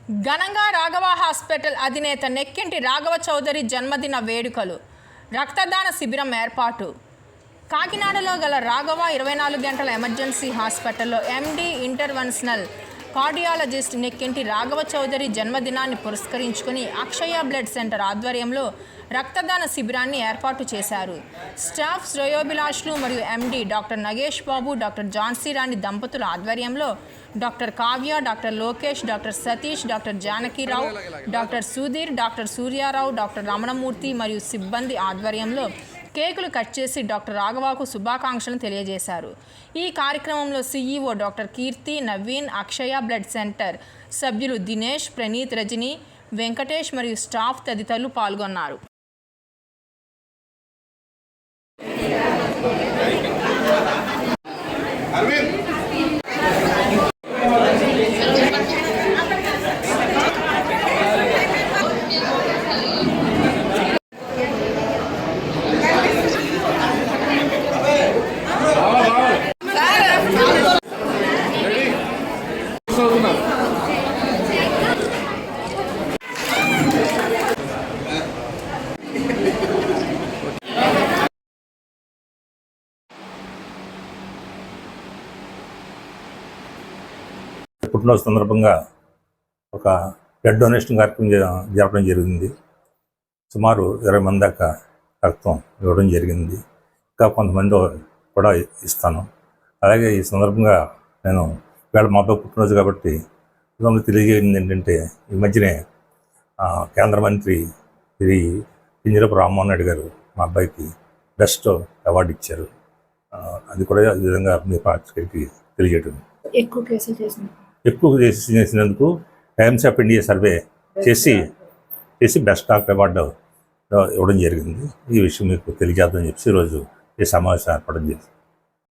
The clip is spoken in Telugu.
ఘనంగా రాఘవ హాస్పిటల్ అధినేత నెక్కింటి రాఘవ చౌదరి జన్మదిన వేడుకలు, రక్తదాన శిబిరం ఏర్పాటు. కాకినాడలో గల రాఘవ 24 గంటల ఎమర్జెన్సీ హాస్పిటల్లో MD interventional cardiologist Nekkinti Raghava Chowdary జన్మదినాన్ని పురస్కరించుకుని అక్షయ బ్లడ్ సెంటర్ ఆధ్వర్యంలో రక్తదాన శిబిరాన్ని ఏర్పాటు చేశారు. స్టాఫ్ శ్రేయోభిలాషులు మరియు ఎండి డాక్టర్ నగేష్ బాబు, డాక్టర్ ఝాన్సీ రాణి దంపతుల ఆధ్వర్యంలో doctor Kavya, doctor Lokesh, doctor Satish, doctor Janakirao, doctor Sudheer, doctor Suryarao, doctor Ramanamurthy మరియు సిబ్బంది ఆధ్వర్యంలో కేకులు కట్ చేసి డాక్టర్ రాఘవకు శుభాకాంక్షలను తెలియజేశారు. ఈ కార్యక్రమంలో సీఈఓ డాక్టర్ కీర్తి, నవీన్, అక్షయ బ్లడ్ సెంటర్ సభ్యులు దినేష్, ప్రణీత్, రజని, వెంకటేష్ మరియు స్టాఫ్ తదితరులు పాల్గొన్నారు. పుట్టినరోజు సందర్భంగా ఒక బ్లడ్ డొనేషన్ కార్యక్రమం జరపడం జరిగింది. సుమారు 20 మంది దాకా రక్తం ఇవ్వడం జరిగింది. ఇంకా కొంతమంది కూడా ఇస్తాను. అలాగే ఈ సందర్భంగా నేను ఇవాళ మా అబ్బాయి పుట్టినరోజు కాబట్టి తెలియజేయండి ఏంటంటే, ఈ మధ్యనే కేంద్ర మంత్రి శ్రీ కింజరాపు రామ్మోహన్ రెడ్డి గారు మా అబ్బాయికి బెస్ట్ అవార్డు ఇచ్చారు. అది కూడా ఈ విధంగా మీ పార్టీకి తెలియజేయడం. ఎక్కువ కేసులు చేసినందుకు టైమ్స్ ఆఫ్ ఇండియా సర్వే చేసి బెస్ట్ డాక్టర్ అవార్డు ఇవ్వడం జరిగింది. ఈ విషయం మీకు తెలియజేద్దామని చెప్పి ఈరోజు ఈ సమావేశం ఏర్పడడం జరిగింది.